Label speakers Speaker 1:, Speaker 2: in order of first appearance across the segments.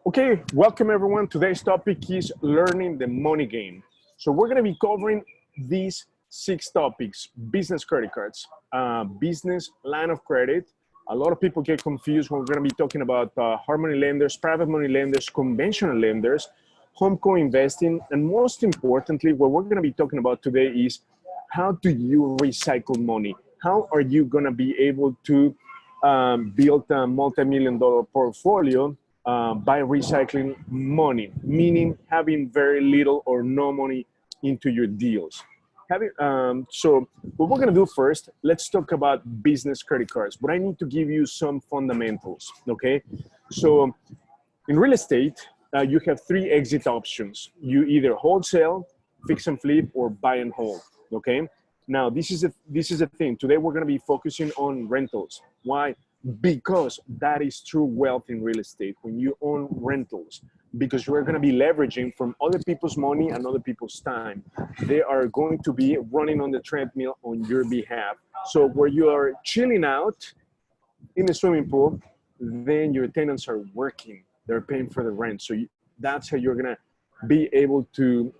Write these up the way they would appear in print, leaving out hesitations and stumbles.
Speaker 1: Okay, welcome everyone. Today's topic is learning the money game. So we're going to be covering these 6 topics: business credit cards, business line of credit. A lot of people get confused when we're going to be talking about hard money lenders, private money lenders, conventional lenders, home co-investing, and most importantly, what we're going to be talking about today is how do you recycle money? How are you going to be able to build a multi-million-dollar portfolio by recycling money, meaning having very little or no money into your deals. So what we're going to do first, let's talk about business credit cards, but I need to give you some fundamentals, okay? So in real estate, you have 3 exit options. You either wholesale, fix and flip, or buy and hold, okay? Now, this is a thing. Today, we're going to be focusing on rentals. Why? Because that is true wealth in real estate, when you own rentals, because you're going to be leveraging from other people's money and other people's time. They are going to be running on the treadmill on your behalf. So where you are chilling out in the swimming pool, then your tenants are working. They're paying for the rent. So that's how you're going to be able to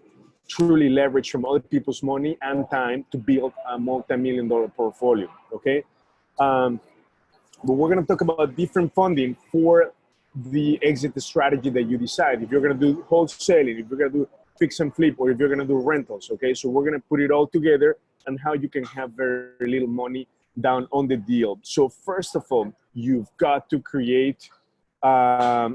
Speaker 1: truly leverage from other people's money and time to build a multi-million-dollar portfolio, okay? But we're going to talk about different funding for the exit strategy that you decide. If you're going to do wholesaling, if you're going to do fix and flip, or if you're going to do rentals, okay? So we're going to put it all together and how you can have very little money down on the deal. So first of all, you've got to create a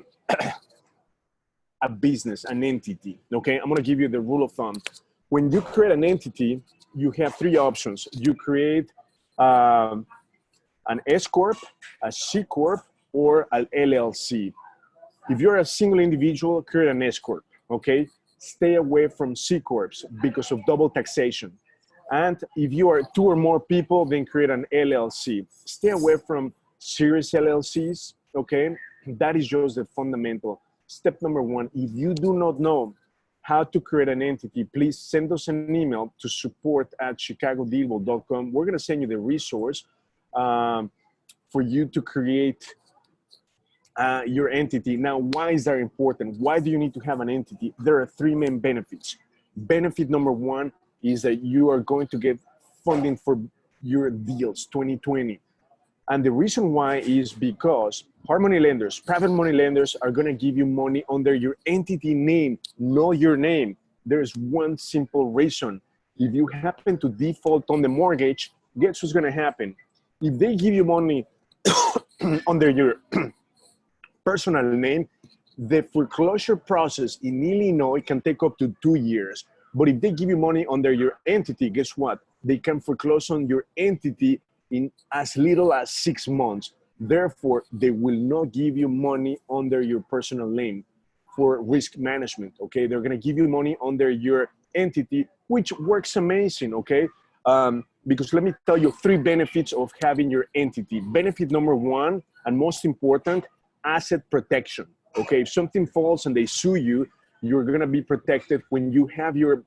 Speaker 1: business, an entity, okay? I'm going to give you the rule of thumb. When you create an entity, you have 3 options. You create an S Corp, a C Corp, or an LLC. If you're a single individual, create an S Corp, okay? Stay away from C Corps because of double taxation. And if you are 2 or more people, then create an LLC. Stay away from serious LLCs, okay? That is just the fundamental. Step number 1, if you do not know how to create an entity, please send us an email to support@ChicagoDealVault.com. We're gonna send you the resource for you to create your entity. Now, why is that important? Why do you need to have an entity? There are 3 main benefits. Benefit number 1 is that you are going to get funding for your deals 2020. And the reason why is because hard money lenders, private money lenders are going to give you money under your entity name, not your name. There's one simple reason. If you happen to default on the mortgage, guess what's going to happen? If they give you money under your personal name, the foreclosure process in Illinois can take up to 2 years. But if they give you money under your entity, guess what? They can foreclose on your entity in as little as 6 months. Therefore, they will not give you money under your personal name for risk management, okay? They're gonna give you money under your entity, which works amazing, okay? Because let me tell you 3 benefits of having your entity. Benefit number 1, and most important, asset protection, okay? If something falls and they sue you, you're gonna be protected when you have your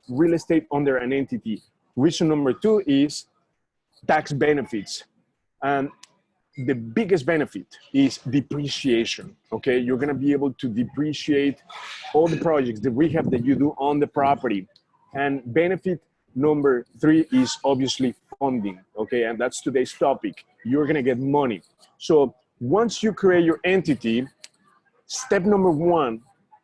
Speaker 1: real estate under an entity. Reason number 2 is tax benefits. And the biggest benefit is depreciation, okay? You're gonna be able to depreciate all the projects, the rehab that you do on the property. And benefit number 3 is obviously funding, okay? And that's today's topic. You're gonna get money. So once you create your entity, step number 1,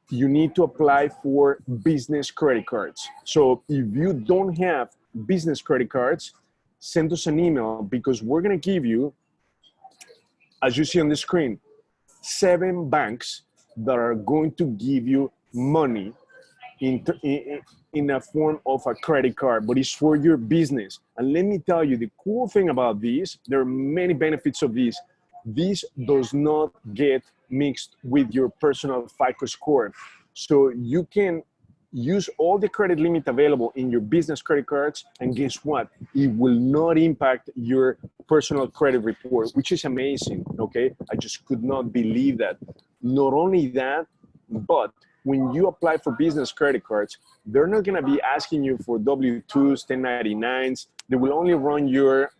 Speaker 1: you need to apply for business credit cards. So if you don't have business credit cards, send us an email because we're gonna give you, as you see on the screen, 7 banks that are going to give you money in a form of a credit card, but it's for your business. And let me tell you, the cool thing about this, there are many benefits of this. This does not get mixed with your personal FICO score. So you can use all the credit limit available in your business credit cards, and guess what? It will not impact your personal credit report, which is amazing, okay? I just could not believe that. Not only that, but when you apply for business credit cards, they're not gonna be asking you for W-2s, 1099s. They will only run your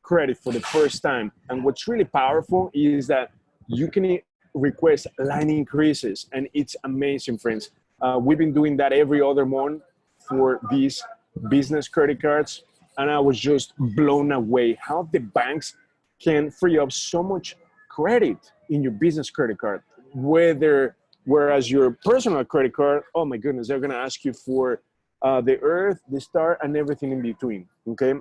Speaker 1: credit for the first time. And what's really powerful is that you can request line increases, and it's amazing, friends. We've been doing that every other month for these business credit cards, and I was just blown away how the banks can free up so much credit in your business credit card. Whereas your personal credit card, oh my goodness, they're gonna ask you for the earth, the star, and everything in between, okay?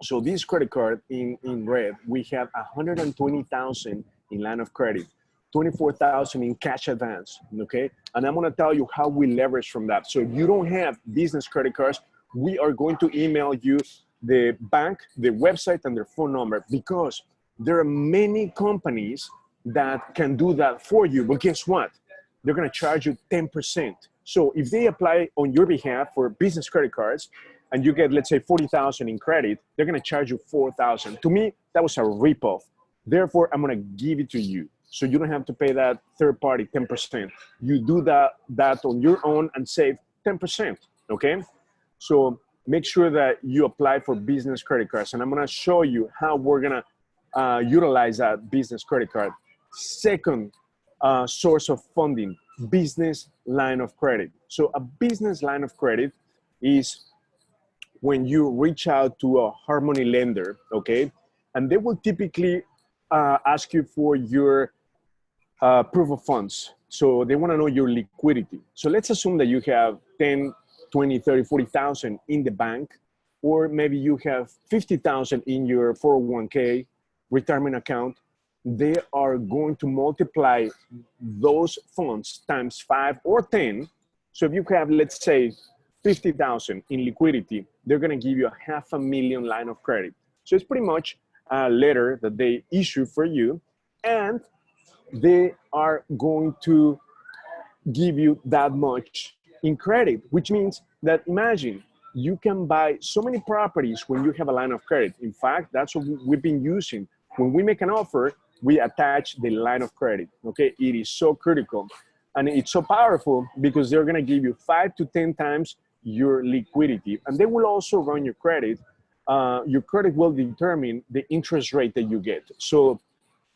Speaker 1: So this credit card in red, we have 120,000 in line of credit, 24,000 in cash advance, okay? And I'm gonna tell you how we leverage from that. So if you don't have business credit cards, we are going to email you the bank, the website, and their phone number, because there are many companies that can do that for you. But guess what? They're gonna charge you 10%. So if they apply on your behalf for business credit cards, and you get, let's say, 40,000 in credit, they're gonna charge you 4,000. To me, that was a ripoff. Therefore, I'm gonna give it to you. So you don't have to pay that third party 10%. You do that on your own and save 10%, okay? So make sure that you apply for business credit cards. And I'm gonna show you how we're gonna utilize that business credit card. Second source of funding, business line of credit. So a business line of credit is when you reach out to a Harmony lender, okay? And they will typically ask you for your proof of funds. So they wanna know your liquidity. So let's assume that you have 10, 20, 30, 40,000 in the bank, or maybe you have 50,000 in your 401k retirement account. They are going to multiply those funds times 5 or 10. So if you have, let's say, 50,000 in liquidity, they're gonna give you a $500,000 line of credit. So it's pretty much a letter that they issue for you, and they are going to give you that much in credit, which means that, imagine, you can buy so many properties when you have a line of credit. In fact, that's what we've been using. When we make an offer, we attach the line of credit, okay? It is so critical. And it's so powerful because they're gonna give you 5 to 10 times your liquidity. And they will also run your credit. Your credit will determine the interest rate that you get. So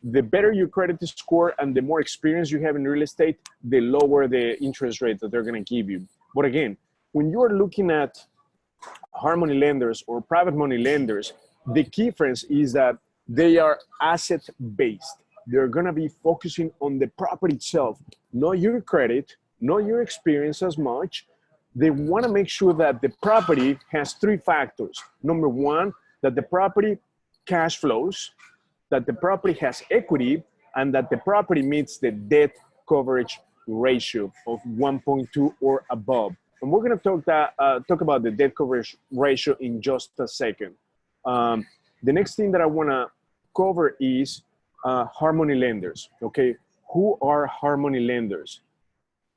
Speaker 1: the better your credit score and the more experience you have in real estate, the lower the interest rate that they're gonna give you. But again, when you're looking at Harmony lenders or private money lenders, the key difference is that they are asset-based. They're gonna be focusing on the property itself, not your credit, not your experience as much. They wanna make sure that the property has 3 factors. Number 1, that the property cash flows, that the property has equity, and that the property meets the debt coverage ratio of 1.2 or above. And we're gonna talk about the debt coverage ratio in just a second. The next thing that I wanna cover is Harmony lenders, okay? Who are Harmony lenders?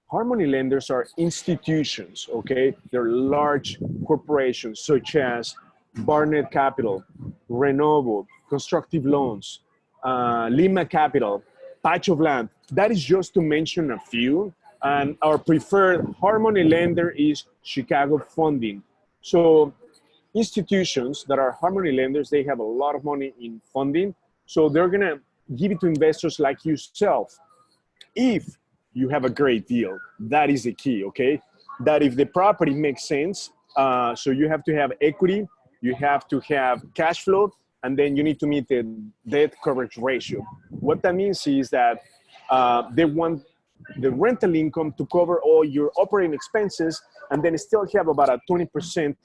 Speaker 1: Harmony lenders are institutions, okay? They're large corporations such as Barnett Capital, Renovo, Constructive Loans, Lima Capital, Patch of Land. That is just to mention a few. And our preferred Harmony lender is Chicago Funding. So institutions that are Harmony lenders, they have a lot of money in funding. So they're gonna give it to investors like yourself. If you have a great deal, that is the key, okay? That if the property makes sense, so you have to have equity, you have to have cash flow, and then you need to meet the debt coverage ratio. What that means is that they want the rental income to cover all your operating expenses, and then still have about a 20%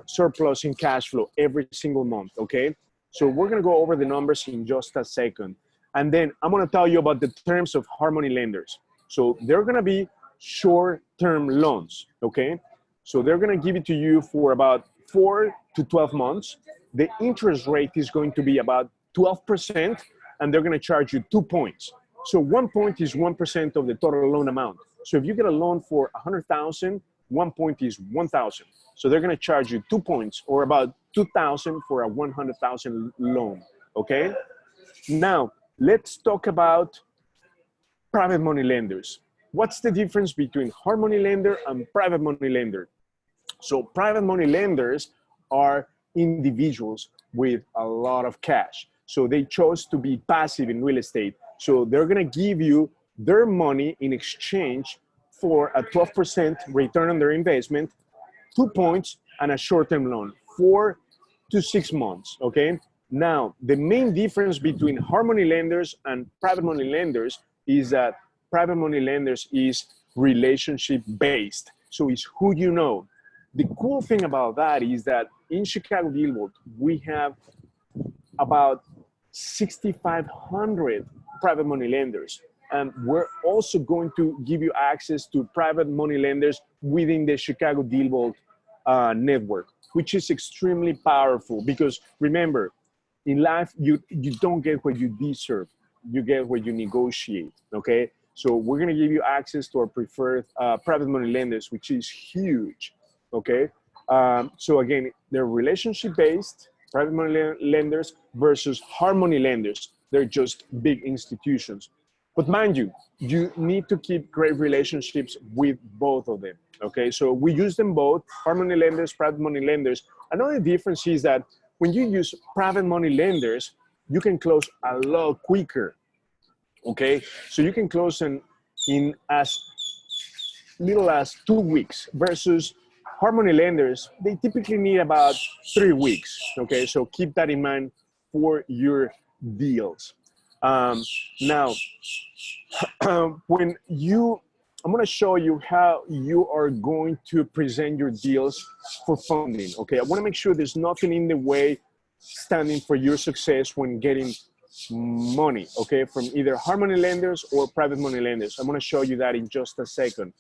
Speaker 1: surplus in cash flow every single month, okay? So we're gonna go over the numbers in just a second. And then I'm gonna tell you about the terms of Harmony lenders. So they're gonna be short-term loans, okay? So they're gonna give it to you for about 4 to 12 months. The interest rate is going to be about 12%, and they're gonna charge you 2 points. So 1 point is 1% of the total loan amount. So if you get a loan for 100,000, 1 point is 1,000. So they're gonna charge you 2 points, or about 2,000 for a 100,000 loan, okay? Now, let's talk about private money lenders. What's the difference between Harmony lender and private money lender? So private money lenders are individuals with a lot of cash. So they chose to be passive in real estate. So they're gonna give you their money in exchange for a 12% return on their investment, 2 points, and a short-term loan, 4 to 6 months, okay? Now, the main difference between hard money lenders and private money lenders is that private money lenders is relationship-based. So it's who you know. The cool thing about that is that in ChicagoDealVault, we have about 6,500 private money lenders. And we're also going to give you access to private money lenders within the ChicagoDealVault network, which is extremely powerful because remember, in life, you don't get what you deserve. You get what you negotiate, okay? So we're gonna give you access to our preferred private money lenders, which is huge, okay? So again, they're relationship-based private money lenders versus hard money lenders. They're just big institutions. But mind you, you need to keep great relationships with both of them, okay? So we use them both, hard money lenders, private money lenders. Another difference is that when you use private money lenders, you can close a lot quicker, okay? So you can close in as little as 2 weeks versus hard money lenders, they typically need about 3 weeks, okay? So keep that in mind for your deals. Now, I'm gonna show you how you are going to present your deals for funding, okay? I wanna make sure there's nothing in the way standing for your success when getting money, okay? From either hard money lenders or private money lenders. I'm gonna show you that in just a second.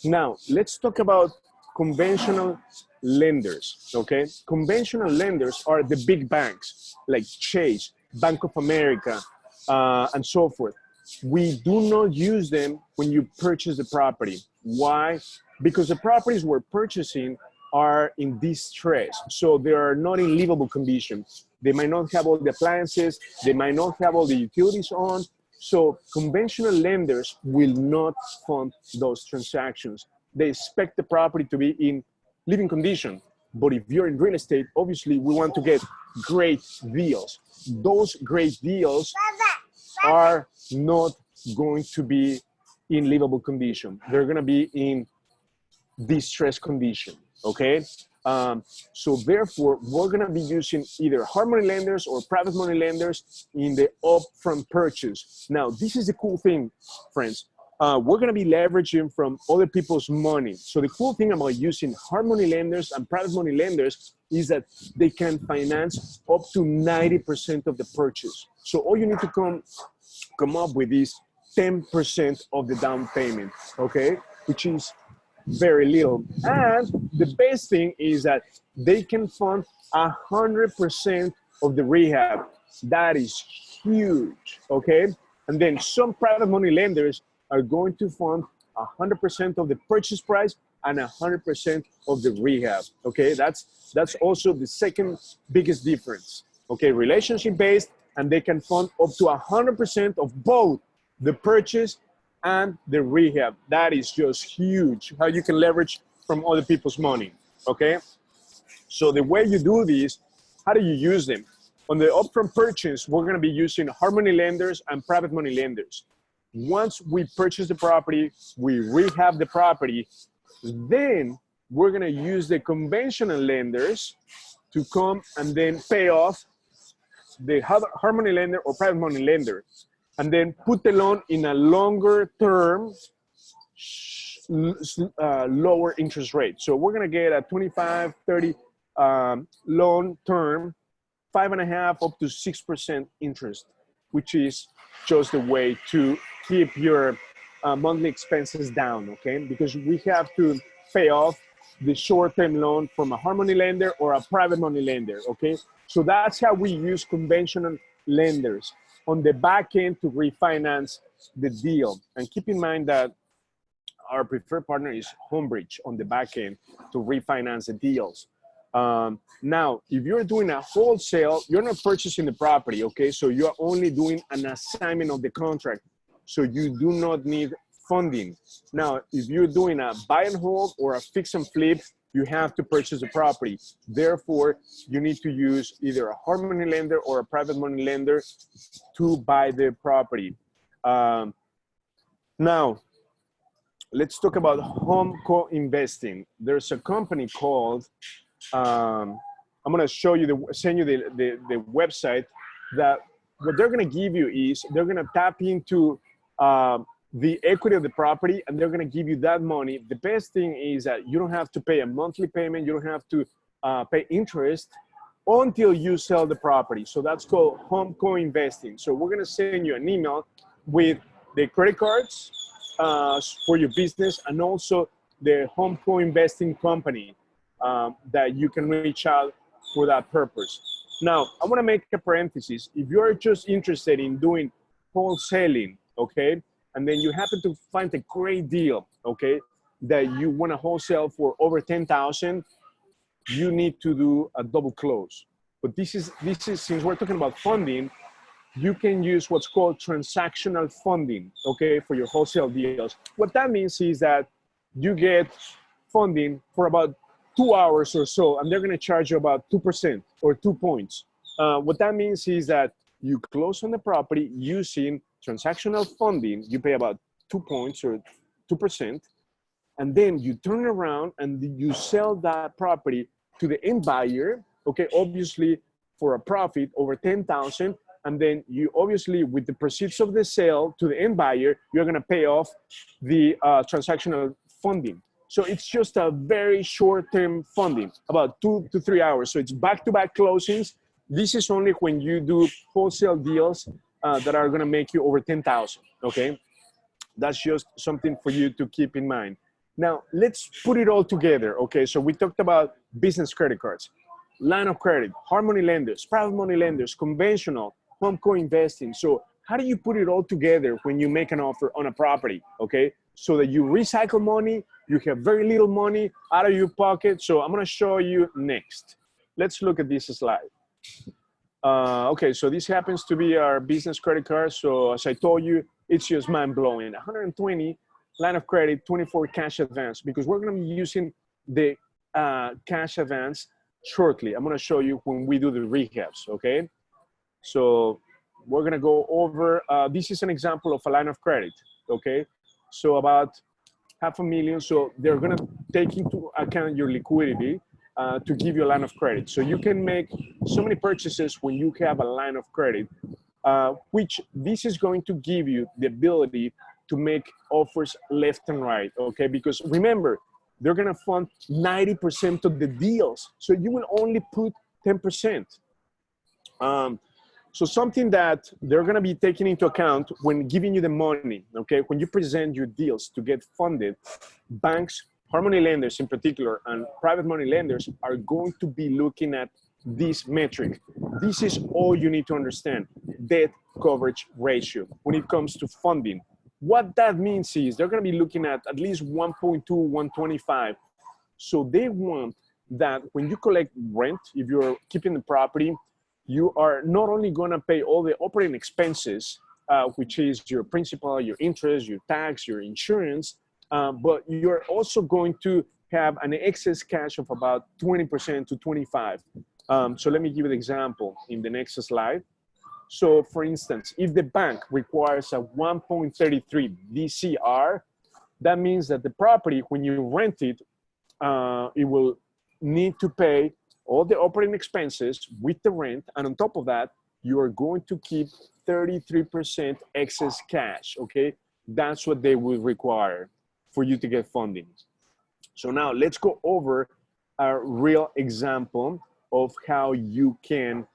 Speaker 1: Now, let's talk about conventional lenders, okay? Conventional lenders are the big banks like Chase, Bank of America, and so forth. We do not use them when you purchase the property. Why? Because the properties we're purchasing are in distress. So they are not in livable condition. They might not have all the appliances. They might not have all the utilities on. So conventional lenders will not fund those transactions. They expect the property to be in living condition. But if you're in real estate, obviously we want to get great deals. Those great deals are not going to be in livable condition. They're gonna be in distress condition, okay? So therefore, we're gonna be using either hard money lenders or private money lenders in the upfront purchase. Now, this is the cool thing, friends. We're gonna be leveraging from other people's money. So the cool thing about using hard money lenders and private money lenders is that they can finance up to 90% of the purchase. So all you need to come up with is 10% of the down payment, okay? Which is very little. And the best thing is that they can fund 100% of the rehab. That is huge, okay? And then some private money lenders are going to fund 100% of the purchase price and 100% of the rehab, okay? That's also the second biggest difference, okay? Relationship-based, and they can fund up to 100% of both the purchase and the rehab. That is just huge, how you can leverage from other people's money, okay? So the way you do this, how do you use them? On the upfront purchase, we're gonna be using hard money lenders and private money lenders. Once we purchase the property, we rehab the property, then we're gonna use the conventional lenders to come and then pay off the hard money lender or private money lender, and then put the loan in a longer term, lower interest rate. So we're gonna get a 25, 30 loan term, 5.5 up to 6% interest, which is just the way to keep your monthly expenses down, okay? Because we have to pay off the short-term loan from a hard money lender or a private money lender, okay? So that's how we use conventional lenders on the back end to refinance the deal. And keep in mind that our preferred partner is Homebridge on the back end to refinance the deals. Now, if you're doing a wholesale, you're not purchasing the property, okay? So you're only doing an assignment of the contract. So you do not need funding. Now, if you're doing a buy and hold or a fix and flip, you have to purchase the property. Therefore, you need to use either a hard money lender or a private money lender to buy the property. Now, let's talk about home co-investing. There's a company called, I'm gonna show you, send you the website that what they're gonna give you is they're gonna tap into the equity of the property and they're gonna give you that money. The best thing is that you don't have to pay a monthly payment, you don't have to pay interest until you sell the property. So that's called home co-investing. So we're gonna send you an email with the credit cards for your business and also the home co-investing company that you can reach out for that purpose. Now, I wanna make a parenthesis. If you're just interested in doing wholesaling, okay, and then you happen to find a great deal, okay, that you wanna wholesale for over 10,000, you need to do a double close. But this is since we're talking about funding, you can use what's called transactional funding, okay, for your wholesale deals. What that means is that you get funding for about 2 hours or so, and they're gonna charge you about 2% or 2 points. What that means is that you close on the property using transactional funding, you pay about 2 points or 2%, and then you turn around and you sell that property to the end buyer, okay, obviously for a profit over 10,000, and then you obviously with the proceeds of the sale to the end buyer, you're gonna pay off the transactional funding. So it's just a very short-term funding, about 2 to 3 hours. So it's back-to-back closings. This is only when you do wholesale deals that are gonna make you over 10,000, okay? That's just something for you to keep in mind. Now, let's put it all together, okay? So we talked about business credit cards, line of credit, hard money lenders, private money lenders, conventional, home co-investing. So how do you put it all together when you make an offer on a property, okay? So that you recycle money, you have very little money out of your pocket. So I'm gonna show you next. Let's look at this slide. Okay, so this happens to be our business credit card. So as I told you, it's just mind-blowing. 120 line of credit, 24 cash advance, because we're gonna be using the cash advance shortly. I'm gonna show you when we do the rehabs, okay? So we're gonna go over, this is an example of a line of credit, okay? So about $500,000, so they're gonna take into account your liquidity to give you a line of credit. So you can make so many purchases when you have a line of credit, which this is going to give you the ability to make offers left and right, okay? Because remember, they're gonna fund 90% of the deals. So you will only put 10%. So something that they're gonna be taking into account when giving you the money, okay? When you present your deals to get funded, banks, hard money lenders in particular, and private money lenders are going to be looking at this metric. This is all you need to understand, debt coverage ratio when it comes to funding. What that means is they're gonna be looking at least 1.2, 125. So they want that when you collect rent, if you're keeping the property, you are not only gonna pay all the operating expenses, which is your principal, your interest, your tax, your insurance, but you're also going to have an excess cash of about 20% to 25. So let me give you an example in the next slide. So for instance, if the bank requires a 1.33 DCR, that means that the property, when you rent it, it will need to pay all the operating expenses with the rent. And on top of that, you are going to keep 33% excess cash, okay? That's what they will require for you to get funding. So now let's go over a real example of how you can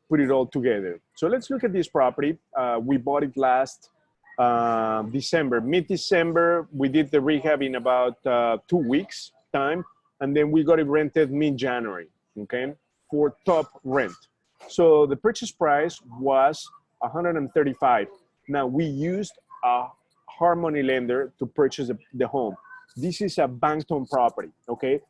Speaker 1: put it all together. So let's look at this property. We bought it last December, mid-December. We did the rehab in about 2 weeks time, and then we got it rented mid-January, okay, for top rent. So the purchase price was $135. Now we used a hard money lender to purchase the home. This is a bank-owned property, okay?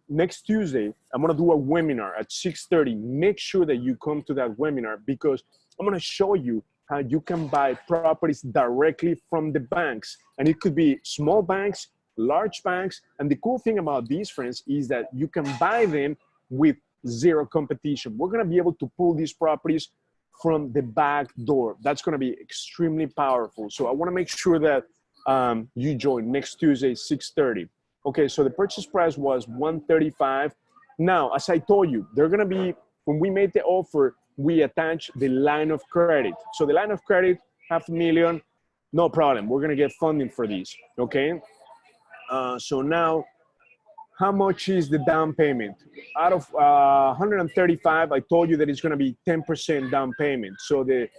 Speaker 1: Next Tuesday, I'm gonna do a webinar at 6:30. Make sure that you come to that webinar because I'm gonna show you how you can buy properties directly from the banks. And it could be small banks, large banks. And the cool thing about these, friends, is that you can buy them with zero competition. We're gonna be able to pull these properties from the back door. That's going to be extremely powerful. So I want to make sure that you join next Tuesday, 6:30. Okay, so the purchase price was $135. Now, as I told you, they're going to be, when we made the offer, we attach the line of credit. So the line of credit, $500,000, no problem. We're going to get funding for these, okay? So now, how much is the down payment? Out of 135, I told you that it's going to be 10% down payment. So the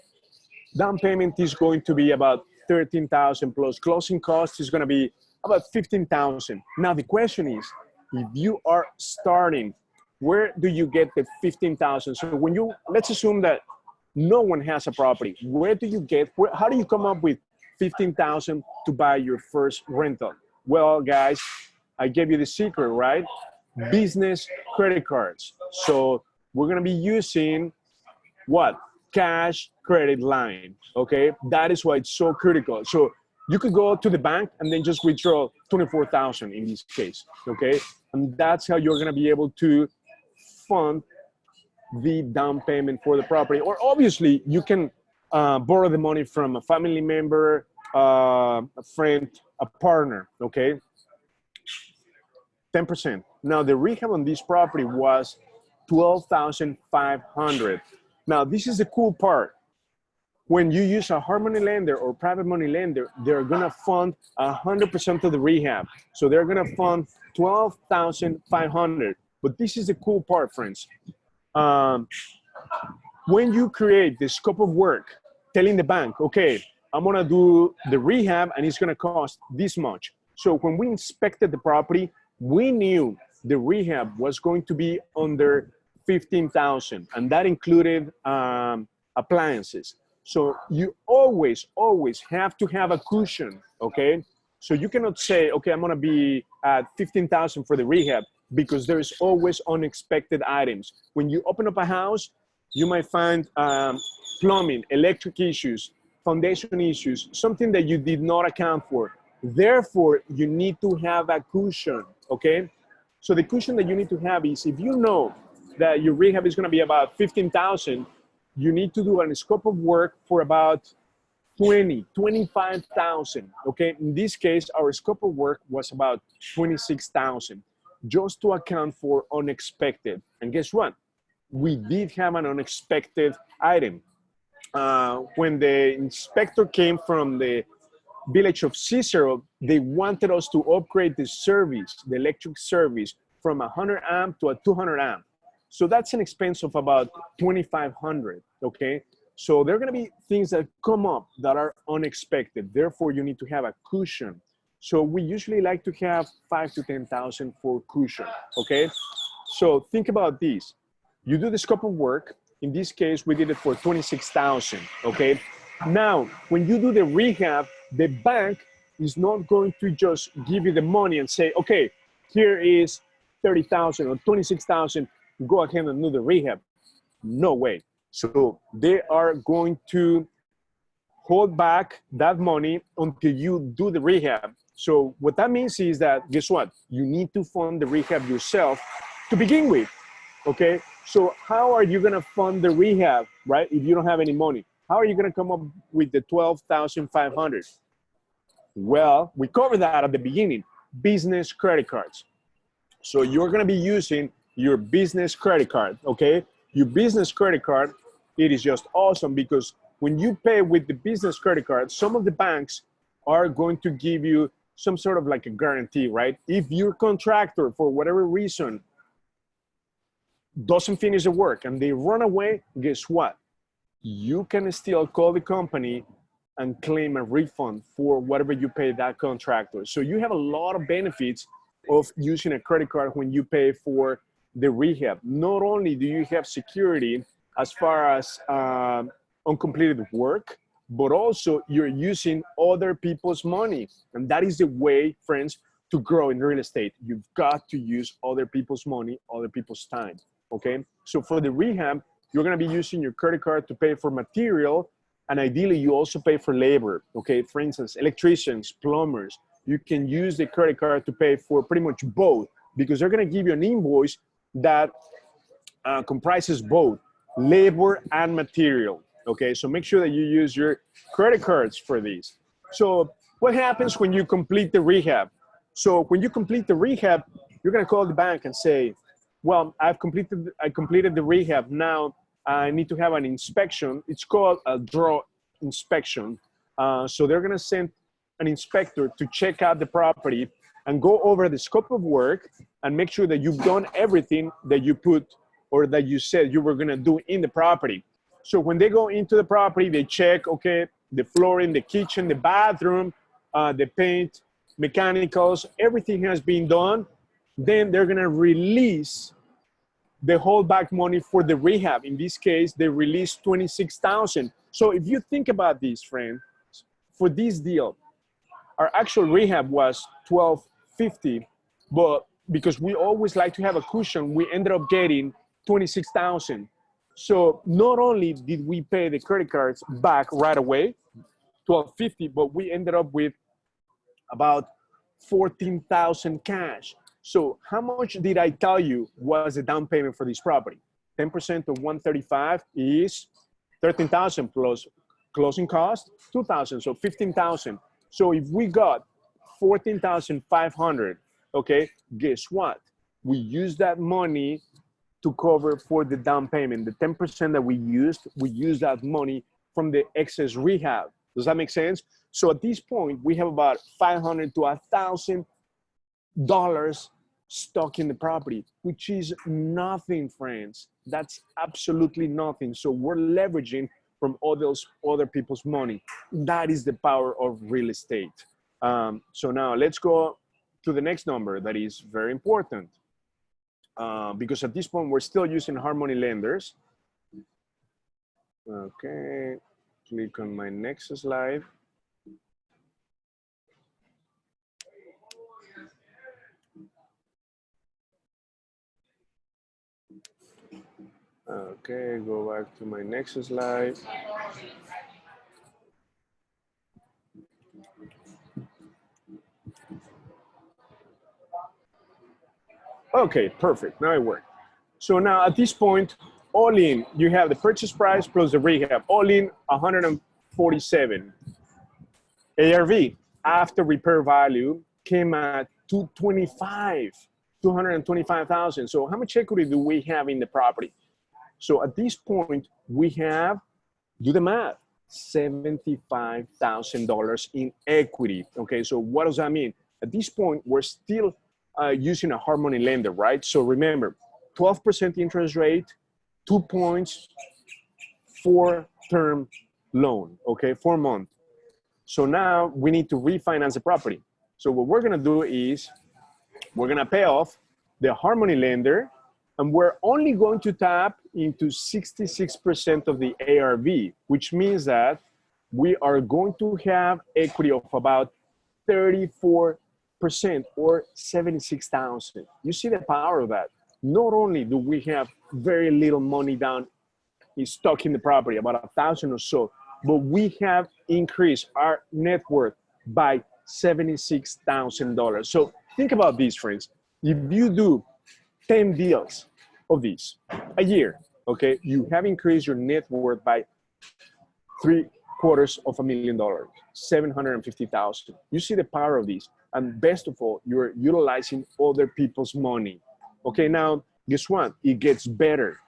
Speaker 1: down payment is going to be about 13,000 plus closing costs is going to be about 15,000. Now the question is, if you are starting, where do you get the 15,000? So when you, let's assume that no one has a property, where do you get, how do you come up with 15,000 to buy your first rental? Well, guys, I gave you the secret, right? Business credit cards. So we're going to be using what? Cash credit line, okay? That is why it's so critical. So you could go to the bank and then just withdraw 24,000 in this case, okay? And that's how you're going to be able to fund the down payment for the property. Or obviously you can borrow the money from a family member, a friend, a partner, okay? 10%. Now the rehab on this property was $12,500. Now this is the cool part. When you use a hard money lender or private money lender, they're gonna fund 100% of the rehab. So they're gonna fund $12,500. But this is the cool part, friends. When you create the scope of work, telling the bank, okay, I'm gonna do the rehab and it's gonna cost this much. So when we inspected the property, we knew the rehab was going to be under 15,000, and that included appliances. So you always have to have a cushion, okay? So you cannot say, okay, I'm gonna be at 15,000 for the rehab, because there is always unexpected items. When you open up a house, you might find plumbing, electric issues, foundation issues, something that you did not account for. Therefore, you need to have a cushion, okay? So the cushion that you need to have is, if you know that your rehab is gonna be about 15,000, you need to do a scope of work for about 25,000, okay? In this case, our scope of work was about 26,000, just to account for unexpected. And guess what? We did have an unexpected item. When the inspector came from the village of Cicero, they wanted us to upgrade the service, the electric service, from 100 amp to a 200 amp. So that's an expense of about 2,500, okay? So there are gonna be things that come up that are unexpected. Therefore, you need to have a cushion. So we usually like to have 5,000 to 10,000 for cushion, okay? So think about this. You do the scope of work. In this case, we did it for 26,000, okay? Now, when you do the rehab, the bank is not going to just give you the money and say, okay, here is 30,000 or 26,000, go ahead and do the rehab. No way. So they are going to hold back that money until you do the rehab. So what that means is that, guess what? You need to fund the rehab yourself to begin with, okay? So how are you gonna fund the rehab, right? If you don't have any money, how are you gonna come up with the 12,500? Well, we covered that at the beginning, business credit cards. So you're gonna be using your business credit card, okay? Your business credit card, it is just awesome because when you pay with the business credit card, some of the banks are going to give you some sort of like a guarantee, right? If your contractor, for whatever reason, doesn't finish the work and they run away, guess what? You can still call the company and claim a refund for whatever you pay that contractor. So you have a lot of benefits of using a credit card when you pay for the rehab. Not only do you have security as far as uncompleted work, but also you're using other people's money. And that is the way, friends, to grow in real estate. You've got to use other people's money, other people's time, okay? So for the rehab, you're gonna be using your credit card to pay for material, and ideally you also pay for labor, okay? For instance, electricians, plumbers, you can use the credit card to pay for pretty much both, because they're gonna give you an invoice that comprises both. labor and material. Okay, so make sure that you use your credit cards for these. So what happens when you complete the rehab? So when you complete the rehab, you're gonna call the bank and say, well, I completed the rehab. Now I need to have an inspection. It's called a draw inspection. So they're gonna send an inspector to check out the property and go over the scope of work and make sure that you've done everything that you put or that you said you were gonna do in the property. So when they go into the property, they check, okay, the flooring, the kitchen, the bathroom, the paint, mechanicals, everything has been done. Then they're gonna release the holdback money for the rehab. In this case, they released $26,000. So if you think about this, friend, for this deal, our actual rehab was $1,250, but because we always like to have a cushion, we ended up getting $26,000. So not only did we pay the credit cards back right away, $1,250, but we ended up with about $14,000 cash. So how much did I tell you was the down payment for this property? 10% of 135 is 13,000 plus closing cost, 2,000, so 15,000. So if we got 14,500, okay, guess what? We used that money to cover for the down payment. The 10% that we used that money from the excess rehab. Does that make sense? So at this point, we have about $500 to $1,000 stuck in the property, which is nothing, friends. That's absolutely nothing. So we're leveraging from all those other people's money. That is the power of real estate. So now let's go to the next number that is very important. Because at this point, we're still using hard money lenders. Okay, click on my next slide. Okay, go back to my next slide. Okay, perfect, now it worked. So now at this point, all in, you have the purchase price plus the rehab, all in 147. ARV, after repair value, came at 225,000. So how much equity do we have in the property? So at this point, we have, do the math, $75,000 in equity. Okay, so what does that mean? At this point, we're still using a hard money lender, right? So remember, 12% interest rate, 2 points, 4-term loan, okay, 4 months. So now we need to refinance the property. So what we're gonna do is we're gonna pay off the hard money lender, and we're only going to tap into 66% of the ARV, which means that we are going to have equity of about 34% or 76,000. You see the power of that. Not only do we have very little money down stuck in the property, about 1,000 or so, but we have increased our net worth by $76,000. So think about this, friends. If you do 10 deals of these a year, okay, you have increased your net worth by $750,000, 750,000. You see the power of this. And best of all, you're utilizing other people's money. Okay, now, guess what? It gets better.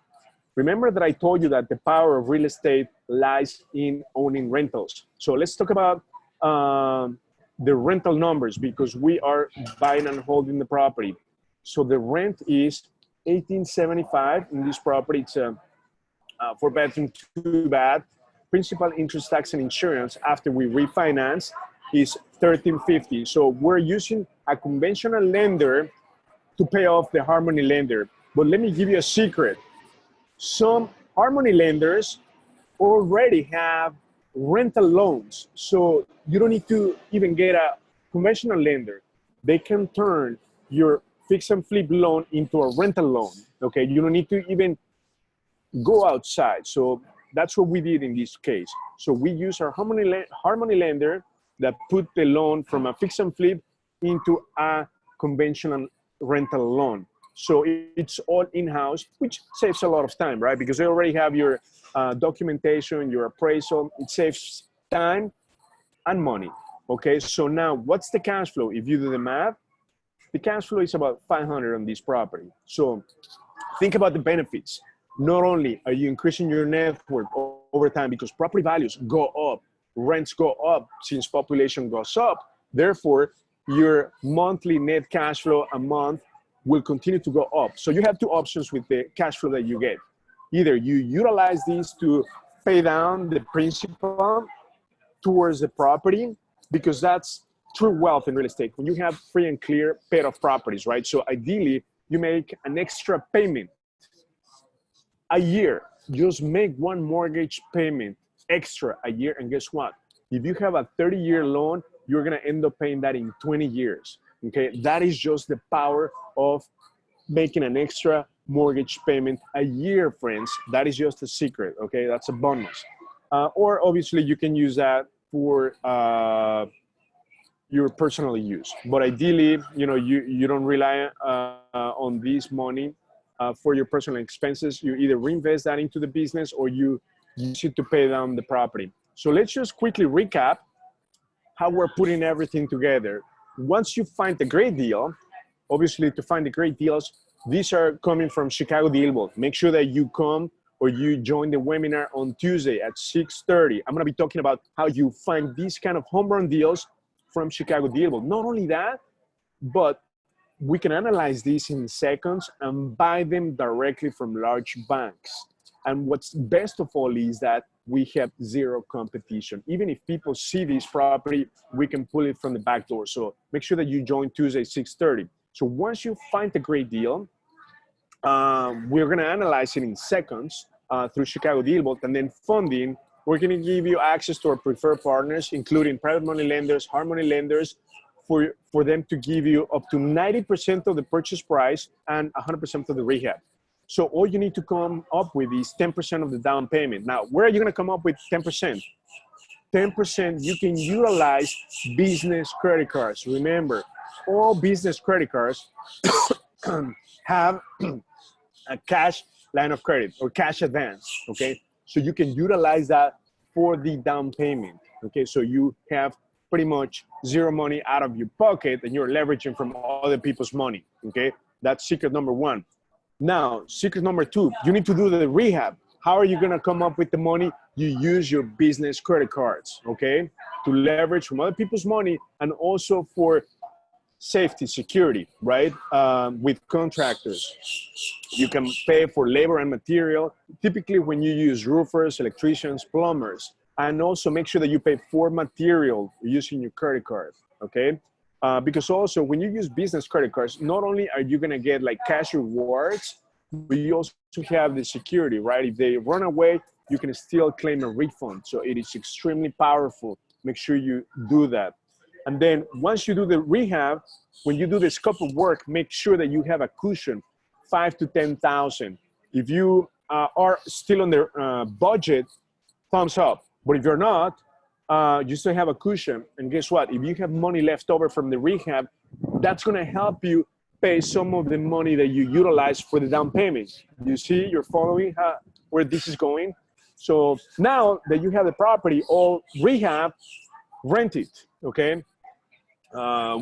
Speaker 1: Remember that I told you that the power of real estate lies in owning rentals. So let's talk about the rental numbers, because we are buying and holding the property. So the rent is $1,875 in this property. It's a 4-bedroom, 2-bath. Principal, interest, tax, and insurance after we refinance is $1,350. So we're using a conventional lender to pay off the hard money lender. But let me give you a secret. Some hard money lenders already have rental loans. So you don't need to even get a conventional lender. They can turn your fix and flip loan into a rental loan. Okay, you don't need to even go outside. So that's what we did in this case. So we use our hard money lender that put the loan from a fix and flip into a conventional rental loan. So it's all in-house, which saves a lot of time, right? Because they already have your documentation, your appraisal. It saves time and money. Okay, so now what's the cash flow? If you do the math, the cash flow is about 500 on this property. So think about the benefits. Not only are you increasing your net worth over time because property values go up, rents go up since population goes up. Therefore, your monthly net cash flow a month will continue to go up. So you have two options with the cash flow that you get. Either you utilize these to pay down the principal towards the property, because that's true wealth in real estate. When you have free and clear paid off properties, right? So ideally, you make an extra payment a year. Just make one mortgage payment extra a year, and guess what? If you have a 30-year loan, you're gonna end up paying that in 20 years, okay? That is just the power of making an extra mortgage payment a year, friends. That is just a secret, okay? That's a bonus. Or obviously you can use that for your personal use. But ideally, you don't rely on this money for your personal expenses. You either reinvest that into the business or you use it to pay down the property. So let's just quickly recap how we're putting everything together. Once you find a great deal, obviously to find the great deals, these are coming from ChicagoDealVault. Make sure that you come or you join the webinar on Tuesday at 6:30. I'm gonna be talking about how you find these kind of home run deals from ChicagoDealVault. Not only that, but we can analyze these in seconds and buy them directly from large banks. And what's best of all is that we have zero competition. Even if people see this property, we can pull it from the back door. So make sure that you join Tuesday, 6:30. So once you find a great deal, we're gonna analyze it in seconds through ChicagoDealVault, and then funding, we're gonna give you access to our preferred partners, including private money lenders, hard money lenders, for them to give you up to 90% of the purchase price and 100% of the rehab. So all you need to come up with is 10% of the down payment. Now, where are you gonna come up with 10%? 10% you can utilize business credit cards. Remember, all business credit cards have a cash line of credit or cash advance, okay? So you can utilize that for the down payment, okay? So you have pretty much zero money out of your pocket and you're leveraging from other people's money, okay? That's secret number one. Now, secret number two, you need to do the rehab. How are you gonna come up with the money? You use your business credit cards, okay? To leverage from other people's money and also for safety, security, right? With contractors. You can pay for labor and material, typically when you use roofers, electricians, plumbers, and also make sure that you pay for material using your credit card, okay? Because also when you use business credit cards, not only are you gonna get like cash rewards, but you also have the security, right? If they run away, you can still claim a refund. So it is extremely powerful. Make sure you do that. And then once you do the rehab, when you do the scope of work, make sure that you have a cushion, 5 to 10,000. If you are still on the budget, thumbs up. But if you're not, you still have a cushion. And guess what? If you have money left over from the rehab, that's gonna help you pay some of the money that you utilize for the down payment. You see, you're following where this is going? So now that you have the property all rehab, rent it, okay?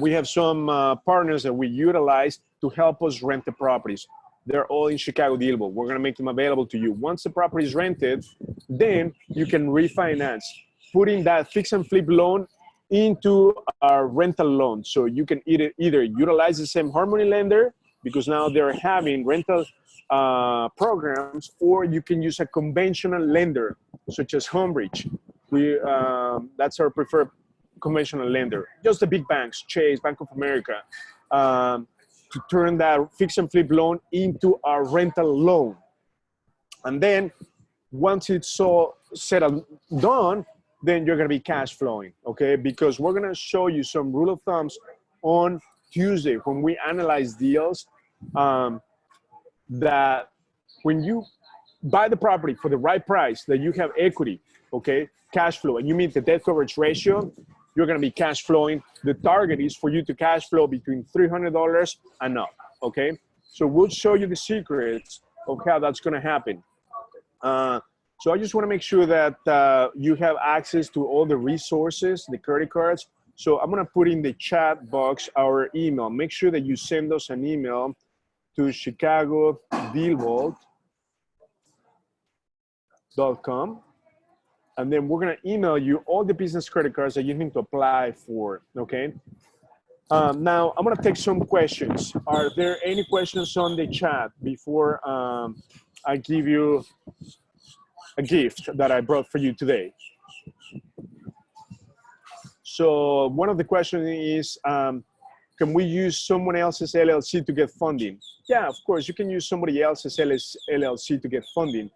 Speaker 1: We have some partners that we utilize to help us rent the properties. They're all in ChicagoDealVault. We're gonna make them available to you. Once the property is rented, then you can refinance, putting that fix and flip loan into a rental loan. So you can either utilize the same Harmony lender, because now they're having rental programs, or you can use a conventional lender, such as Homebridge. That's our preferred conventional lender. Just the big banks, Chase, Bank of America, to turn that fix and flip loan into a rental loan. And then once it's all said and done, then you're gonna be cash flowing, okay? Because we're gonna show you some rule of thumbs on Tuesday when we analyze deals, that when you buy the property for the right price, that you have equity, okay, cash flow, and you meet the debt coverage ratio, you're gonna be cash flowing. The target is for you to cash flow between $300 and up, okay? So we'll show you the secrets of how that's going to happen. So I just want to make sure that you have access to all the resources, the credit cards. So I'm going to put in the chat box our email. Make sure that you send us an email to ChicagoDealVault.com. And then we're going to email you all the business credit cards that you need to apply for, okay? Now, I'm going to take some questions. Are there any questions on the chat before I give you a gift that I brought for you today? So one of the questions is, can we use someone else's LLC to get funding? Yeah, of course, you can use somebody else's LLC to get funding,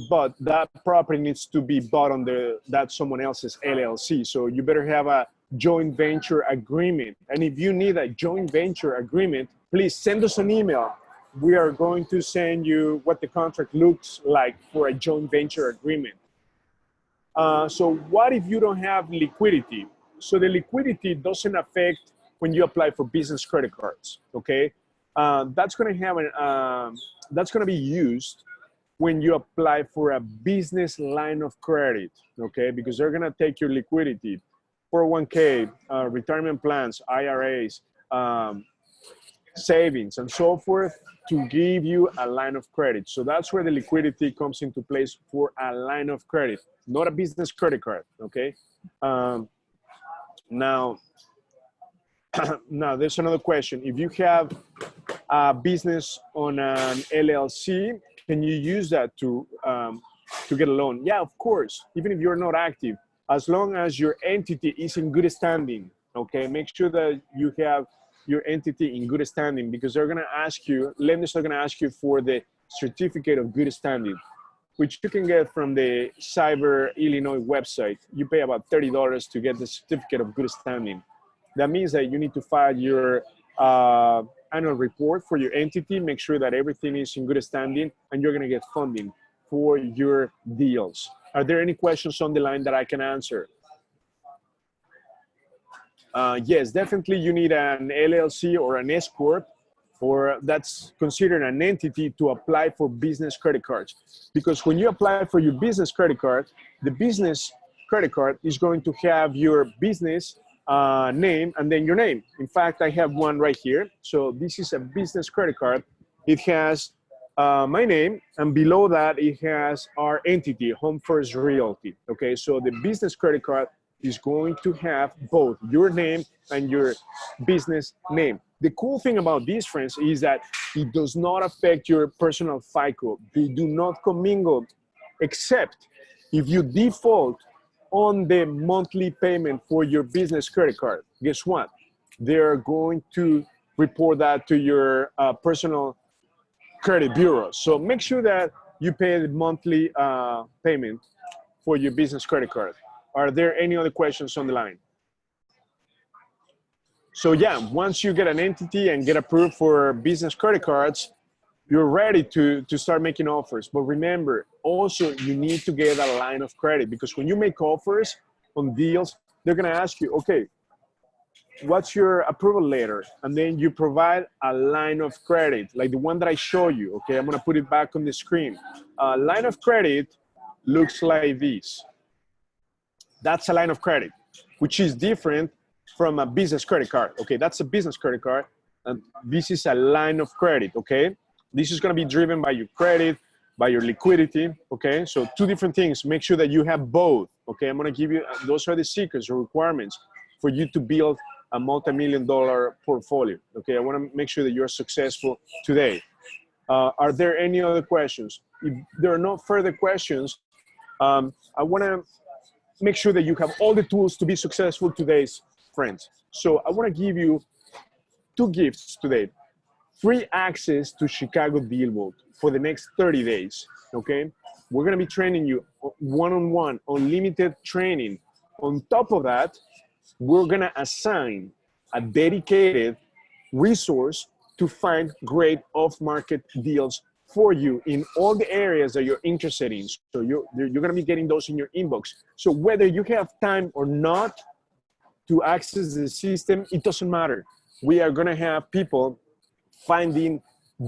Speaker 1: but that property needs to be bought under that someone else's LLC. So you better have a joint venture agreement. And if you need a joint venture agreement, please send us an email. We are going to send you what the contract looks like for a joint venture agreement. So what if you don't have liquidity? So the liquidity doesn't affect when you apply for business credit cards, okay? That's gonna be used when you apply for a business line of credit, okay? Because they're gonna take your liquidity, 401k, retirement plans, IRAs, savings, and so forth, to give you a line of credit. So that's where the liquidity comes into place for a line of credit, not a business credit card, okay? Now, there's another question. If you have business on an LLC, can you use that to get a loan? Yeah, of course, even if you're not active, as long as your entity is in good standing, okay? Make sure that you have your entity in good standing, because they're gonna ask you, lenders are gonna ask you for the certificate of good standing, which you can get from the Cyber Illinois website. You pay about $30 to get the certificate of good standing. That means that you need to file your annual report for your entity, make sure that everything is in good standing, and you're gonna get funding for your deals. Are there any questions on the line that I can answer? Yes, definitely you need an LLC or an S Corp, or that's considered an entity, to apply for business credit cards. Because when you apply for your business credit card, the business credit card is going to have your business name and then your name. In fact, I have one right here. So this is a business credit card. It has my name, and below that it has our entity, Home First Realty. Okay, so the business credit card is going to have both your name and your business name. The cool thing about these, friends, is that it does not affect your personal FICO. They do not commingle, except if you default on the monthly payment for your business credit card. Guess what? They're going to report that to your personal credit bureau. So make sure that you pay the monthly payment for your business credit card. Are there any other questions on the line? So yeah, once you get an entity and get approved for business credit cards, you're ready to start making offers. But remember, also you need to get a line of credit, because when you make offers on deals, they're gonna ask you, okay, what's your approval letter? And then you provide a line of credit, like the one that I show you, okay? I'm gonna put it back on the screen. Line of credit looks like this. That's a line of credit, which is different from a business credit card. Okay, that's a business credit card, and this is a line of credit, okay? This is gonna be driven by your credit, by your liquidity, okay? So two different things. Make sure that you have both, okay? I'm gonna give you, those are the secrets or requirements for you to build a multi-million-dollar portfolio, okay? I wanna make sure that you're successful today. Are there any other questions? If there are no further questions, I wanna make sure that you have all the tools to be successful today, friends. So I want to give you two gifts today. Free access to Chicago Deal Vault for the next 30 days, okay? We're going to be training you one-on-one, unlimited training. On top of that, we're going to assign a dedicated resource to find great off-market deals for you in all the areas that you're interested in. So you're going to be getting those in your inbox. So whether you have time or not to access the system, it doesn't matter. We are going to have people finding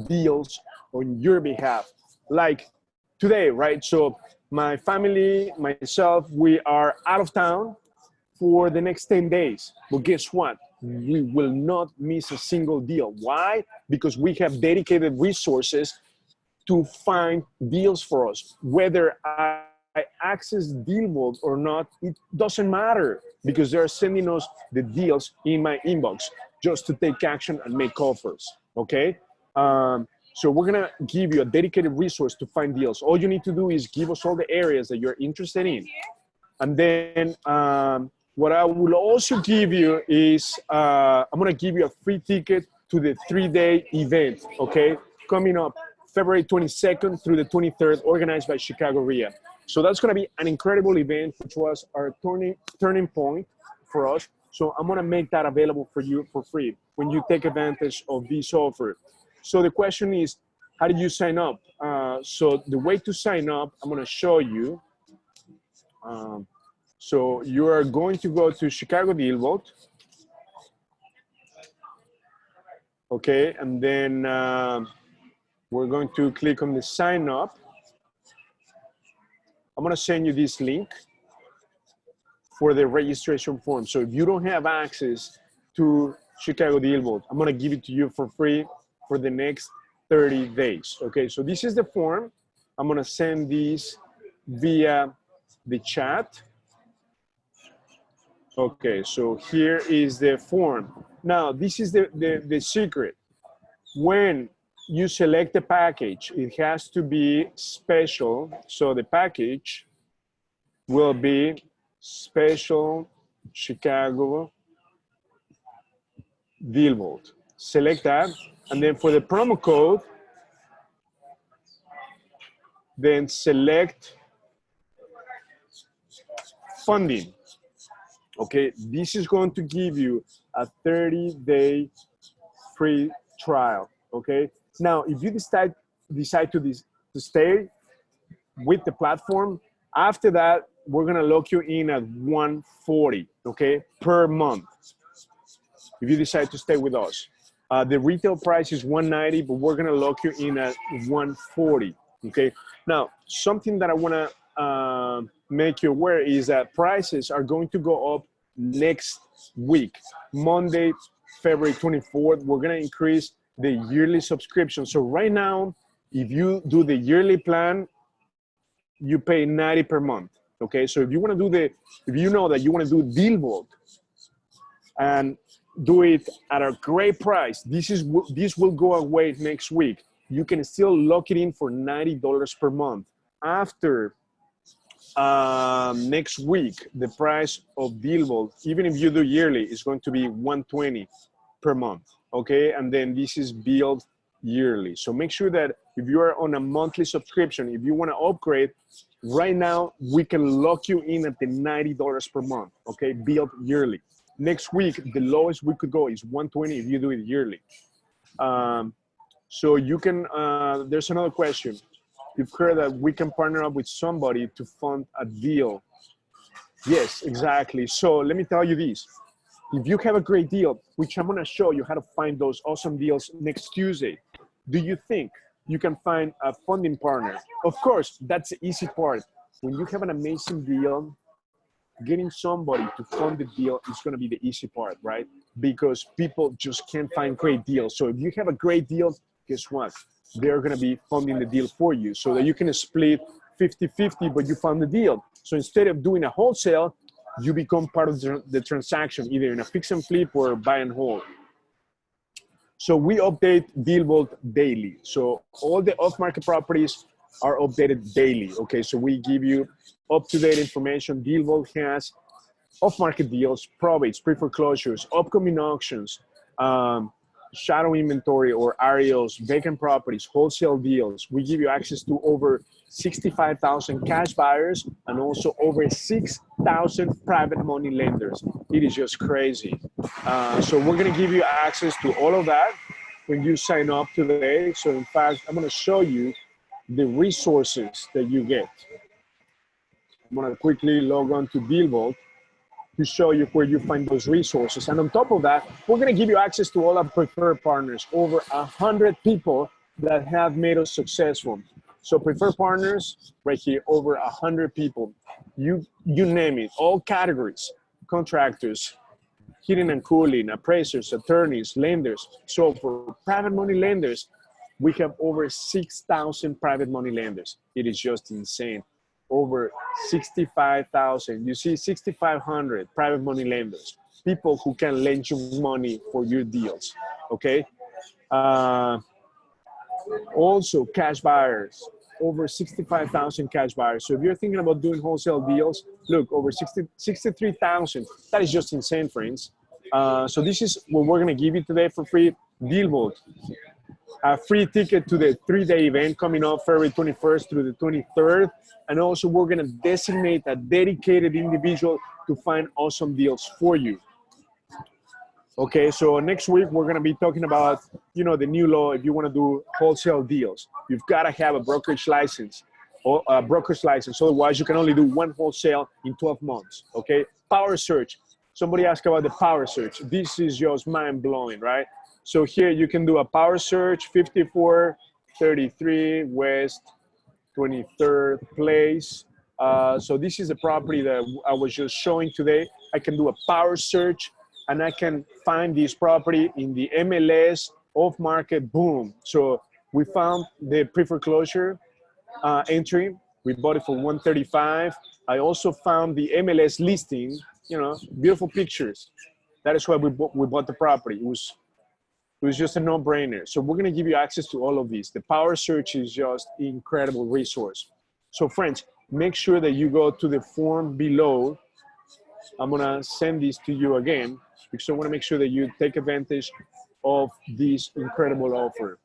Speaker 1: deals on your behalf. Like today, right? So my family, myself, we are out of town for the next 10 days. But guess what? We will not miss a single deal. Why? Because we have dedicated resources to find deals for us. Whether I access DealVault or not, it doesn't matter because they're sending us the deals in my inbox just to take action and make offers, okay? So we're gonna give you a dedicated resource to find deals. All you need to do is give us all the areas that you're interested in. And then what I will also give you is, I'm gonna give you a free ticket to the 3-day event, okay? Coming up February 22nd through the 23rd, organized by Chicago RIA. So that's gonna be an incredible event, which was our turning point for us. So I'm gonna make that available for you for free when you take advantage of this offer. So the question is, how do you sign up? So the way to sign up, I'm gonna show you. So you are going to go to ChicagoDealVault. Okay, and then we're going to click on the sign up. I'm gonna send you this link for the registration form. So if you don't have access to ChicagoDealVault, I'm gonna give it to you for free for the next 30 days. Okay, so this is the form. I'm gonna send this via the chat. Okay, so here is the form. Now, this is the secret. When you select the package, it has to be special. So the package will be special Chicago DealVault. Select that. And then for the promo code, then select funding. Okay, this is going to give you a 30-day free trial. Okay, now if you decide to stay with the platform, after that we're gonna lock you in at 140, okay, per month. If you decide to stay with us, the retail price is 190, but we're gonna lock you in at 140. Okay, now something that I wanna make you aware is that prices are going to go up next week. Monday, February 24th, we're gonna increase the yearly subscription. So right now, if you do the yearly plan, you pay 90 per month. Okay, so if you wanna do if you know that you wanna do DealVault and do it at a great price, this will go away next week. You can still lock it in for $90 per month. After next week, the price of DealVault, even if you do yearly, is going to be 120 per month. Okay, and then this is billed yearly. So make sure that if you are on a monthly subscription, if you want to upgrade, right now we can lock you in at the $90 per month. Okay, billed yearly. Next week, the lowest we could go is 120 if you do it yearly. So you can. There's another question. You've heard that we can partner up with somebody to fund a deal. Yes, exactly. So let me tell you this. If you have a great deal, which I'm gonna show you how to find those awesome deals next Tuesday, do you think you can find a funding partner? Of course, that's the easy part. When you have an amazing deal, getting somebody to fund the deal is gonna be the easy part, right? Because people just can't find great deals. So if you have a great deal, guess what? They're gonna be funding the deal for you so that you can split 50-50, but you found the deal. So instead of doing a wholesale, you become part of the transaction, either in a fix and flip or buy and hold. So we update DealVault daily. So all the off-market properties are updated daily, okay? So we give you up-to-date information. DealVault has off-market deals, probates, pre-foreclosures, upcoming auctions, shadow inventory or REOs, vacant properties, wholesale deals. We give you access to over 65,000 cash buyers and also over 6,000 private money lenders. It is just crazy. So we're gonna give you access to all of that when you sign up today. So in fact, I'm gonna show you the resources that you get. I'm gonna quickly log on to DealVault to show you where you find those resources. And on top of that, we're gonna give you access to all our preferred partners, over 100 people that have made us successful. So preferred partners, right here, over 100 people. You name it, all categories, contractors, heating and cooling, appraisers, attorneys, lenders. So for private money lenders, we have over 6,000 private money lenders. It is just insane. Over 65,000. You see 6,500 private money lenders, people who can lend you money for your deals, okay? Uh, Also, cash buyers, over 65,000 cash buyers. So if you're thinking about doing wholesale deals, look, over 63,000. That is just insane, friends. So this is what we're going to give you today for free. DealVault, a free ticket to the 3-day event coming up February 21st through the 23rd. And also we're going to designate a dedicated individual to find awesome deals for you. Okay, so next week we're going to be talking about, you know, the new law. If you want to do wholesale deals, you've got to have a brokerage license, or a brokerage license. Otherwise, you can only do one wholesale in 12 months. Okay, power search. Somebody asked about the power search. This is just mind blowing, right? So here you can do a power search, 5433 West 23rd Place. So this is a property that I was just showing today. I can do a power search and I can find this property in the MLS, off market, boom. So we found the pre-foreclosure entry. We bought it for 135. I also found the MLS listing, you know, beautiful pictures. That is why we bought the property. It was just a no-brainer. So we're gonna give you access to all of these. The power search is just an incredible resource. So friends, make sure that you go to the form below. I'm gonna send this to you again, because I wanna make sure that you take advantage of this incredible offer.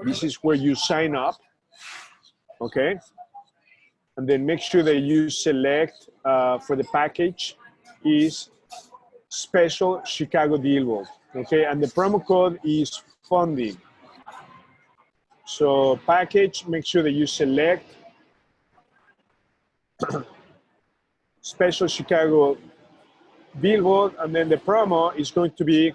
Speaker 1: This is where you sign up, okay? And then make sure that you select for the package is special Chicago Deal Vault, okay? And the promo code is funding. So package, make sure that you select special Chicago Deal Vault, and then the promo is going to be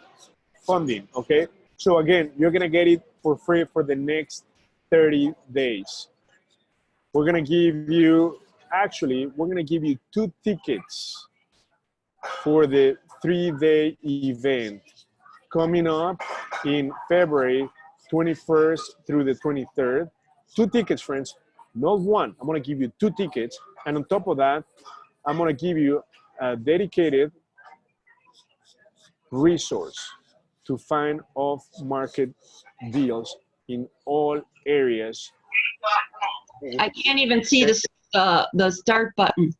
Speaker 1: funding, okay? So again, you're gonna get it for free for the next 30 days. We're gonna give you, actually, we're gonna give you 2 tickets for the 3-day event coming up in February 21st through the 23rd. 2 tickets, friends, not one. I'm gonna give you 2 tickets. And on top of that, I'm gonna give you a dedicated resource to find off-market deals in all areas.
Speaker 2: I can't even see the start button.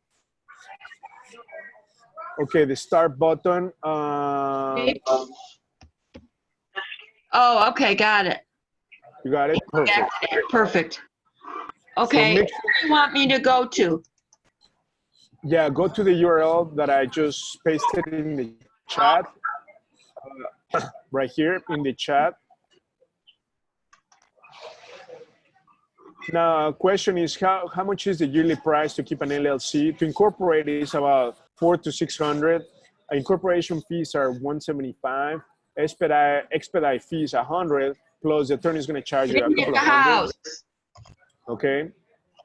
Speaker 1: Okay, the start button.
Speaker 2: Oh, okay, got it.
Speaker 1: You got it? Perfect.
Speaker 2: Perfect. Okay,
Speaker 1: So
Speaker 2: where do you want me to go to?
Speaker 1: Yeah, go to the URL that I just pasted in the chat, right here in the chat. Now, question is how much is the yearly price to keep an LLC? To incorporate is about $400 to $600. Incorporation fees are $175. Expedite fees $100. Plus the attorney is going to charge you a couple of $100. Okay,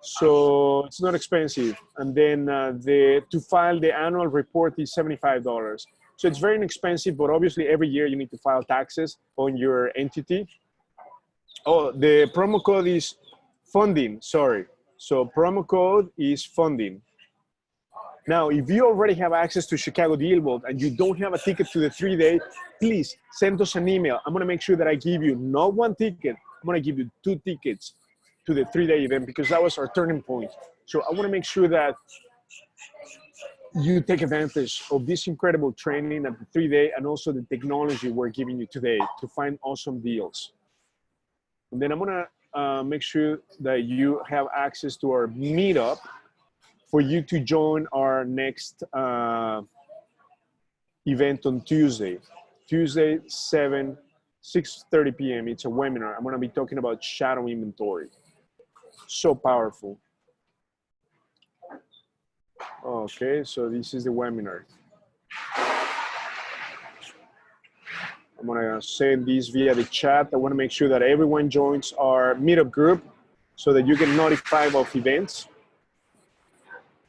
Speaker 1: so it's not expensive. And then to file the annual report is $75. So it's very inexpensive, but obviously every year you need to file taxes on your entity. Oh, the promo code is funding, sorry. So promo code is funding. Now, if you already have access to Chicago Deal Vault and you don't have a ticket to the 3-day, please send us an email. I'm gonna make sure that I give you not 1 ticket, I'm gonna give you 2 tickets to the 3-day event, because that was our turning point. So I wanna make sure that you take advantage of this incredible training at the 3-day, and also the technology we're giving you today to find awesome deals. And then I'm gonna make sure that you have access to our meetup for you to join our next event on Tuesday, 6:30 p.m. It's a webinar. I'm gonna be talking about shadow inventory. So powerful. Okay, so this is the webinar. I'm gonna send this via the chat. I wanna make sure that everyone joins our meetup group so that you get notified of events.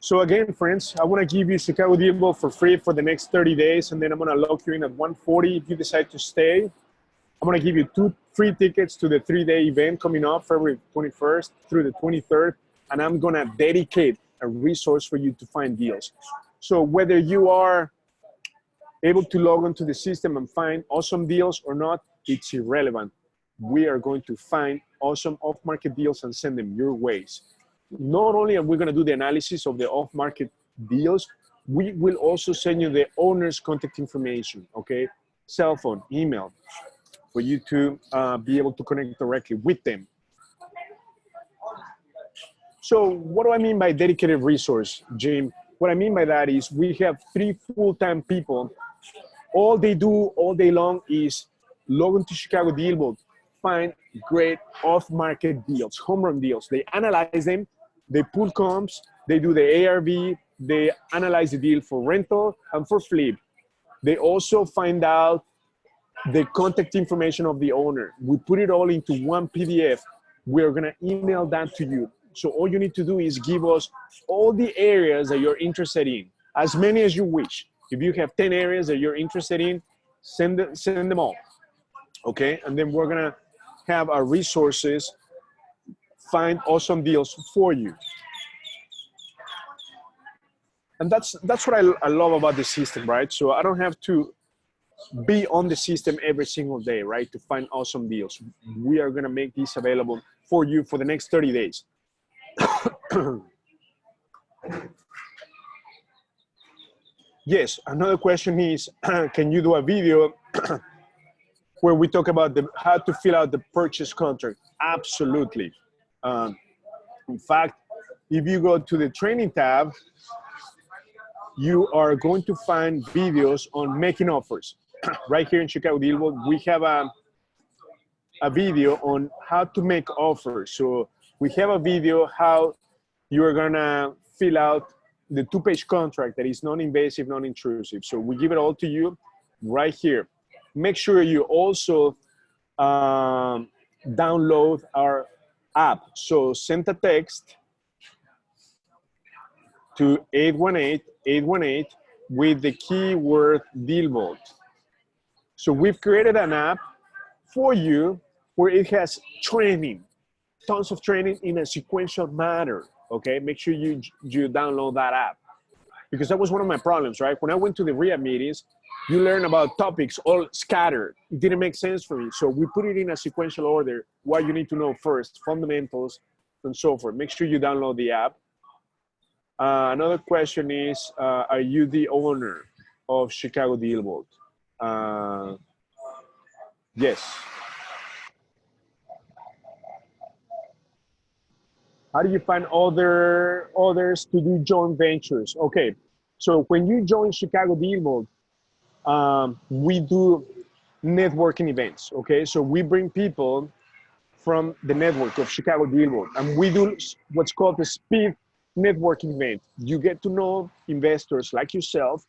Speaker 1: So again, friends, I wanna give you Chicago DealVault for free for the next 30 days, and then I'm gonna lock you in at 140 if you decide to stay. I'm gonna give you 2 free tickets to the 3-day event coming up February 21st through the 23rd, and I'm gonna dedicate a resource for you to find deals. So whether you are able to log onto the system and find awesome deals or not, it's irrelevant. We are going to find awesome off-market deals and send them your ways. Not only are we going to do the analysis of the off-market deals, we will also send you the owner's contact information, okay? Cell phone, email, for you to be able to connect directly with them. So what do I mean by dedicated resource, Jim? What I mean by that is we have 3 full-time people. All they do all day long is log into Chicago DealVault, find great off-market deals, home run deals. They analyze them, they pull comps, they do the ARV, they analyze the deal for rental and for flip. They also find out the contact information of the owner. We put it all into one PDF. We're gonna email that to you. So all you need to do is give us all the areas that you're interested in, as many as you wish. If you have 10 areas that you're interested in, send them all, okay? And then we're gonna have our resources find awesome deals for you. And that's what I love about the system, right? So I don't have to be on the system every single day, right, to find awesome deals. We are gonna make these available for you for the next 30 days. Yes, another question is, can you do a video where we talk about how to fill out the purchase contract? Absolutely. In fact, if you go to the training tab, you are going to find videos on making offers. Right here in Chicago DealVault, we have a video on how to make offers. So we have a video how you're gonna fill out the 2-page contract that is non-invasive, non-intrusive. So we give it all to you right here. Make sure you also download our app. So send a text to 818-818 with the keyword DealVault. So we've created an app for you where it has training, tons of training in a sequential manner, okay? Make sure you download that app, because that was one of my problems, right? When I went to the RIA meetings, you learn about topics all scattered. It didn't make sense for me. So we put it in a sequential order, what you need to know first, fundamentals, and so forth. Make sure you download the app. Another question is, are you the owner of Chicago DealVault? Yes. How do you find others to do joint ventures? Okay, so when you join Chicago DealVault, we do networking events, okay? So we bring people from the network of Chicago DealVault, and we do what's called the speed networking event. You get to know investors like yourself,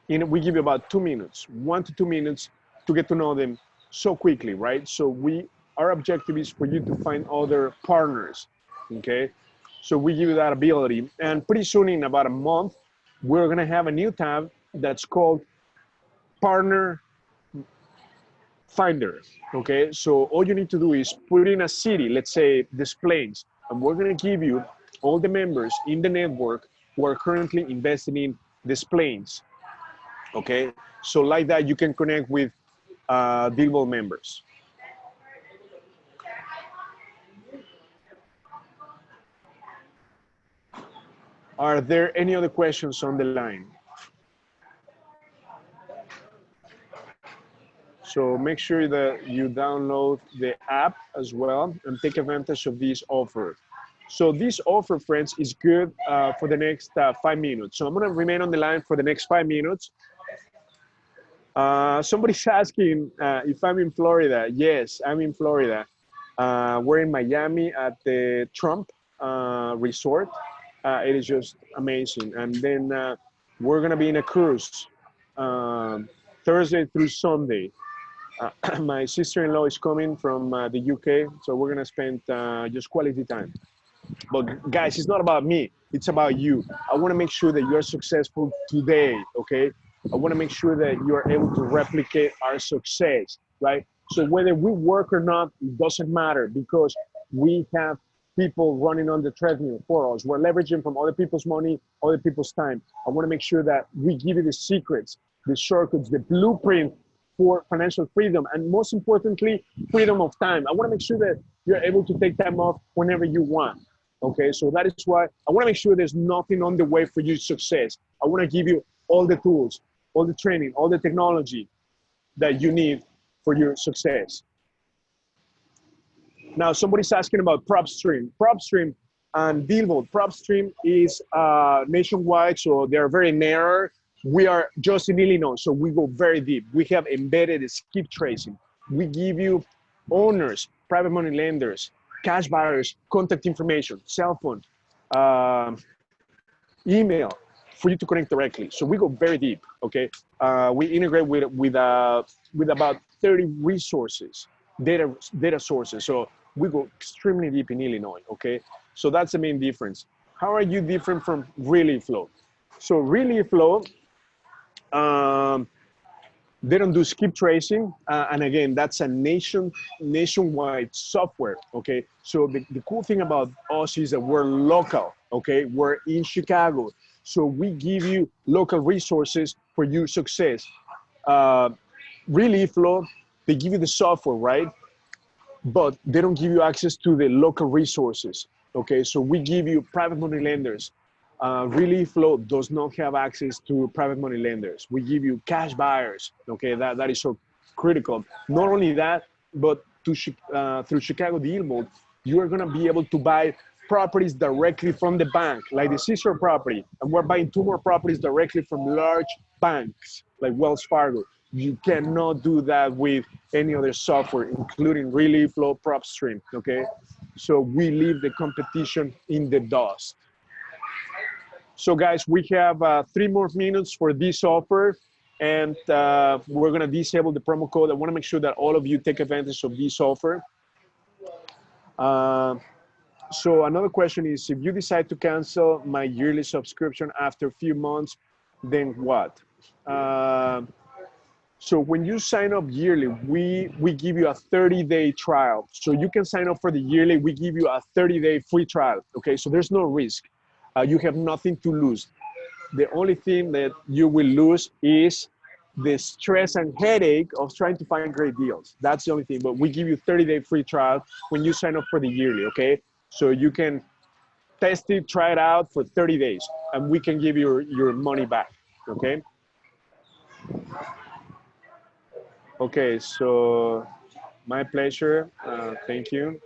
Speaker 1: and we give you about 2 minutes, 1 to 2 minutes to get to know them so quickly, right? So our objective is for you to find other partners, okay? So we give you that ability, and pretty soon, in about a month, we're gonna have a new tab that's called Partner Finder, okay? So all you need to do is put in a city, let's say Des Plaines, and we're gonna give you all the members in the network who are currently investing in Des Plaines, okay? So like that, you can connect with DealVault members. Are there any other questions on the line? So make sure that you download the app as well and take advantage of this offer. So this offer, friends, is good for the next 5 minutes. So I'm gonna remain on the line for the next 5 minutes. Somebody's asking if I'm in Florida. Yes, I'm in Florida. We're in Miami at the Trump Resort. It is just amazing. And then we're gonna be in a cruise Thursday through Sunday. My sister-in-law is coming from the UK, so we're gonna spend just quality time. But guys, it's not about me, it's about you. I wanna make sure that you're successful today, okay? I wanna make sure that you're able to replicate our success, right? So whether we work or not, it doesn't matter because we have people running on the treadmill for us. We're leveraging from other people's money, other people's time. I wanna make sure that we give you the secrets, the shortcuts, the blueprint for financial freedom, and most importantly, freedom of time. I wanna make sure that you're able to take time off whenever you want. Okay, so that is why I want to make sure there's nothing on the way for your success. I want to give you all the tools, all the training, all the technology that you need for your success. Now, somebody's asking about PropStream. PropStream and DealVault. PropStream is nationwide, so they're very narrow. We are just in Illinois, so we go very deep. We have embedded skip tracing. We give you owners, private money lenders, cash buyers, contact information, cell phone, email for you to connect directly. So we go very deep, okay? We integrate with about 30 resources, data sources. So we go extremely deep in Illinois, okay? So that's the main difference. How are you different from ReallyFlow? So ReallyFlow, they don't do skip tracing, and again, that's a nationwide software, okay? So the cool thing about us is that we're local, okay? We're in Chicago, so we give you local resources for your success. ReallyFlow, they give you the software, right? But they don't give you access to the local resources, okay? So we give you private money lenders. ReallyFlow does not have access to private money lenders. We give you cash buyers, okay? That is so critical. Not only that, but through ChicagoDealVault, you are gonna be able to buy properties directly from the bank, like the sister property. And we're buying 2 more properties directly from large banks, like Wells Fargo. You cannot do that with any other software, including ReallyFlow, PropStream, okay? So we leave the competition in the dust. So guys, we have 3 more minutes for this offer, and we're gonna disable the promo code. I wanna make sure that all of you take advantage of this offer. So another question is, if you decide to cancel my yearly subscription after a few months, then what? So when you sign up yearly, we give you a 30-day trial. So you can sign up for the yearly, we give you a 30-day free trial, okay? So there's no risk. You have nothing to lose. The only thing that you will lose is the stress and headache of trying to find great deals. That's the only thing, but we give you 30-day free trial when you sign up for the yearly, okay? So you can test it, try it out for 30 days, and we can give you your money back, okay? Okay, so my pleasure, thank you.